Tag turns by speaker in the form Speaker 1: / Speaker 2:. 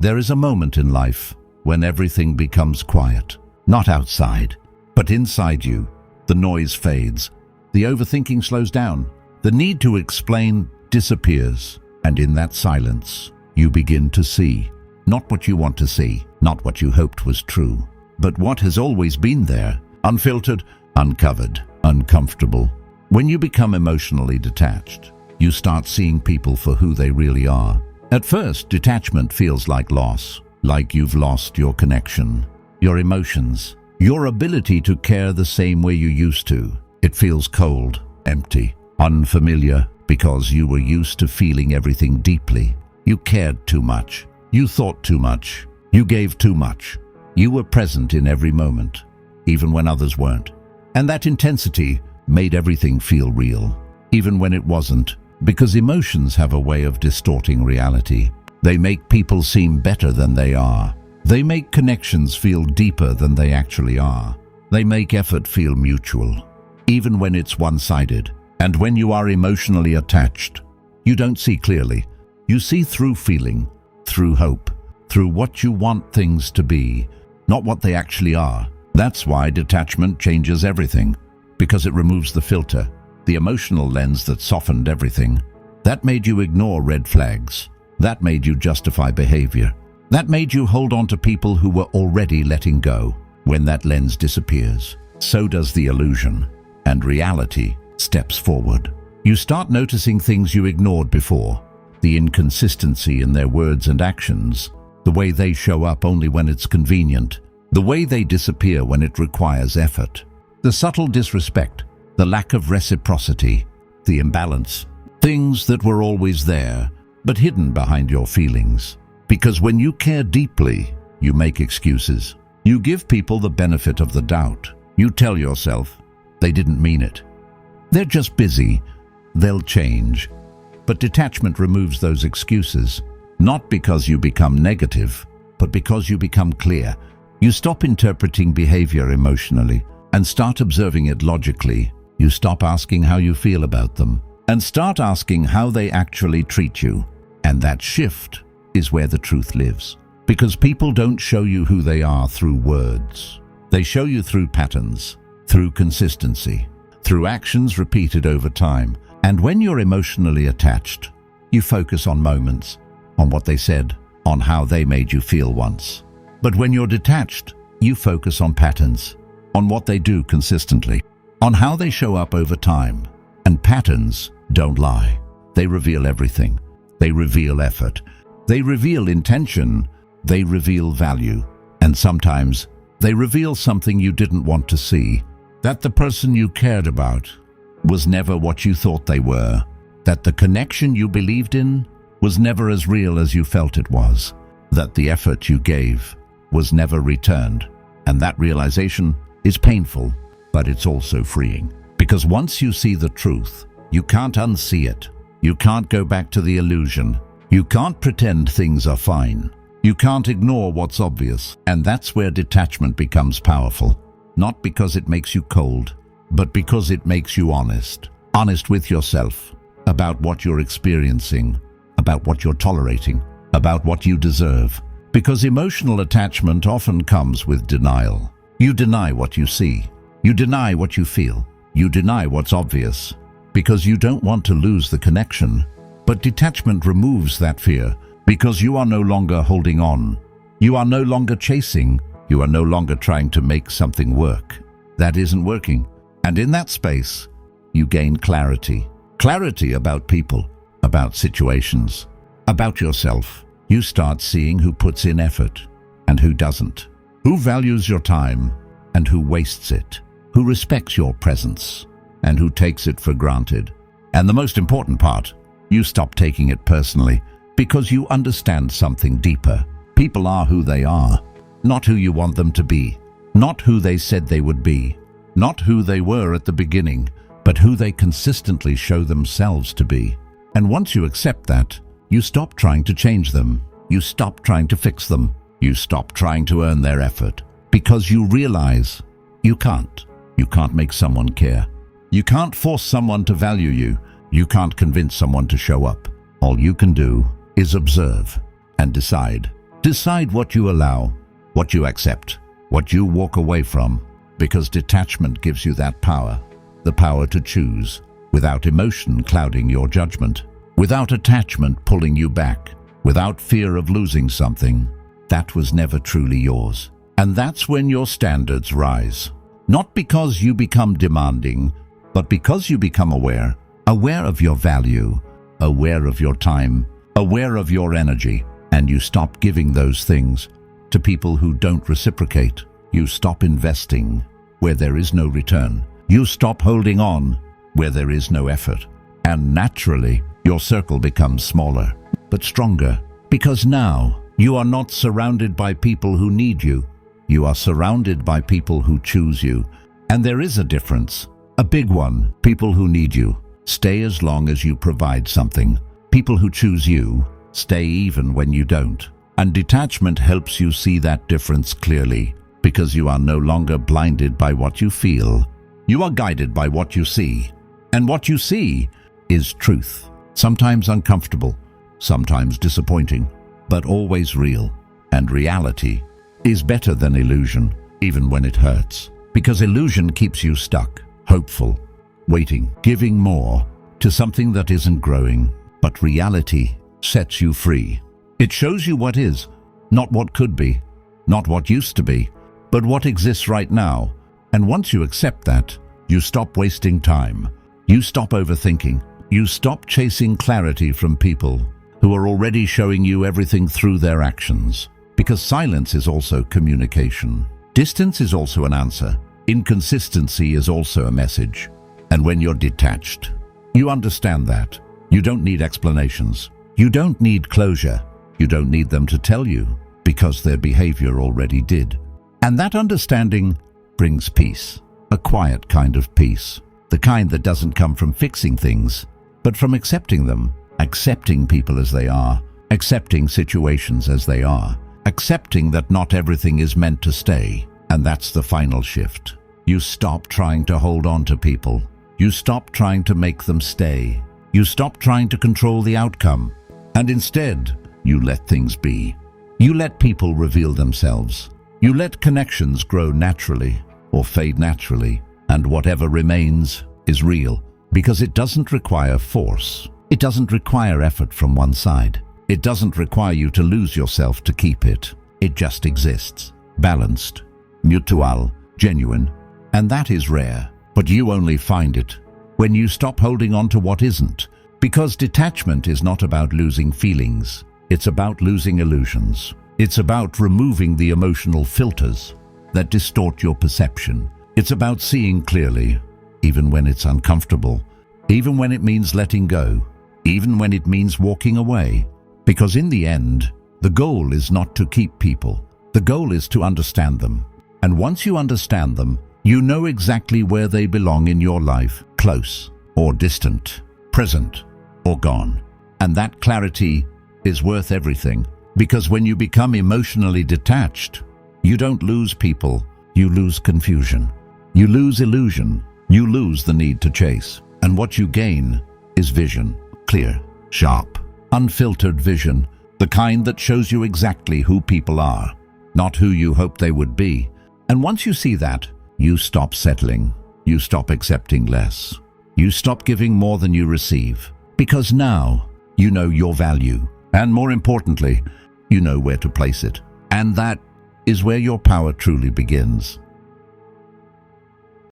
Speaker 1: There is a moment in life when everything becomes quiet. Not outside, but inside you. The noise fades. The overthinking slows down. The need to explain disappears. And in that silence, you begin to see. Not what you want to see, not what you hoped was true, but what has always been there. Unfiltered, uncovered, uncomfortable. When you become emotionally detached, you start seeing people for who they really are. At first, detachment feels like loss, like you've lost your connection, your emotions, your ability to care the same way you used to. It feels cold, empty, unfamiliar, because you were used to feeling everything deeply. You cared too much. You thought too much. You gave too much. You were present in every moment, even when others weren't. And that intensity made everything feel real, even when it wasn't. Because emotions have a way of distorting reality. They make people seem better than they are. They make connections feel deeper than they actually are. They make effort feel mutual, even when it's one-sided. And when you are emotionally attached, you don't see clearly. You see through feeling, through hope, through what you want things to be, not what they actually are. That's why detachment changes everything, because it removes the filter, the emotional lens that softened everything. That made you ignore red flags. That made you justify behavior. That made you hold on to people who were already letting go. When that lens disappears, so does the illusion, and reality steps forward. You start noticing things you ignored before, the inconsistency in their words and actions, the way they show up only when it's convenient, the way they disappear when it requires effort, the subtle disrespect, the lack of reciprocity, the imbalance, things that were always there, but hidden behind your feelings. Because when you care deeply, you make excuses. You give people the benefit of the doubt. You tell yourself, they didn't mean it. They're just busy. They'll change. But detachment removes those excuses, not because you become negative, but because you become clear. You stop interpreting behavior emotionally and start observing it logically. You stop asking how you feel about them and start asking how they actually treat you. And that shift is where the truth lives. Because people don't show you who they are through words. They show you through patterns, through consistency, through actions repeated over time. And when you're emotionally attached, you focus on moments, on what they said, on how they made you feel once. But when you're detached, you focus on patterns, on what they do consistently, on how they show up over time. And patterns don't lie. They reveal everything. They reveal effort. They reveal intention. They reveal value. And sometimes they reveal something you didn't want to see. That the person you cared about was never what you thought they were. That the connection you believed in was never as real as you felt it was. That the effort you gave was never returned. And that realization is painful, but it's also freeing. Because once you see the truth, you can't unsee it. You can't go back to the illusion. You can't pretend things are fine. You can't ignore what's obvious. And that's where detachment becomes powerful. Not because it makes you cold, but because it makes you honest. Honest with yourself, about what you're experiencing, about what you're tolerating, about what you deserve. Because emotional attachment often comes with denial. You deny what you see. You deny what you feel. You deny what's obvious. Because you don't want to lose the connection. But detachment removes that fear, because you are no longer holding on. You are no longer chasing. You are no longer trying to make something work that isn't working. And in that space, you gain clarity. Clarity about people, about situations, about yourself. You start seeing who puts in effort and who doesn't, who values your time and who wastes it, who respects your presence and who takes it for granted. And the most important part, you stop taking it personally because you understand something deeper. People are who they are, not who you want them to be, not who they said they would be, not who they were at the beginning, but who they consistently show themselves to be. And once you accept that, you stop trying to change them. You stop trying to fix them. You stop trying to earn their effort, because you realize you can't. You can't make someone care. You can't force someone to value you. You can't convince someone to show up. All you can do is observe and decide. Decide what you allow, what you accept, what you walk away from, because detachment gives you that power, the power to choose, without emotion clouding your judgment, without attachment pulling you back, without fear of losing something that was never truly yours. And that's when your standards rise. Not because you become demanding, but because you become aware of your value, aware of your time, aware of your energy, and you stop giving those things to people who don't reciprocate. You stop investing where there is no return. You stop holding on where there is no effort. And naturally, your circle becomes smaller, but stronger, because now you are not surrounded by people who need you. You are surrounded by people who choose you. And there is a difference, a big one. People who need you stay as long as you provide something. People who choose you stay even when you don't. And detachment helps you see that difference clearly, because you are no longer blinded by what you feel. You are guided by what you see. And what you see is truth. Sometimes uncomfortable, sometimes disappointing, but always real. And reality is better than illusion, even when it hurts. Because illusion keeps you stuck, hopeful, waiting, giving more to something that isn't growing. But reality sets you free. It shows you what is, not what could be, not what used to be, but what exists right now. And once you accept that, you stop wasting time. You stop overthinking. You stop chasing clarity from people who are already showing you everything through their actions. Because silence is also communication. Distance is also an answer. Inconsistency is also a message. And when you're detached, you understand that. You don't need explanations. You don't need closure. You don't need them to tell you, because their behavior already did. And that understanding brings peace, a quiet kind of peace, the kind that doesn't come from fixing things, but from accepting them, accepting people as they are, accepting situations as they are, accepting that not everything is meant to stay. And that's the final shift. You stop trying to hold on to people. You stop trying to make them stay. You stop trying to control the outcome. And instead, you let things be. You let people reveal themselves. You let connections grow naturally or fade naturally. And whatever remains is real, because it doesn't require force. It doesn't require effort from one side. It doesn't require you to lose yourself to keep it. It just exists, balanced, mutual, genuine. And that is rare, but you only find it when you stop holding on to what isn't. Because detachment is not about losing feelings. It's about losing illusions. It's about removing the emotional filters that distort your perception. It's about seeing clearly, even when it's uncomfortable, even when it means letting go, even when it means walking away. Because in the end, the goal is not to keep people. The goal is to understand them. And once you understand them, you know exactly where they belong in your life, close or distant, present or gone. And that clarity is worth everything. Because when you become emotionally detached, you don't lose people, you lose confusion. You lose illusion, you lose the need to chase. And what you gain is vision, clear, sharp, unfiltered vision, the kind that shows you exactly who people are, not who you hope they would be. And once you see that, you stop settling. You stop accepting less. You stop giving more than you receive. Because now you know your value. And more importantly, you know where to place it. And that is where your power truly begins.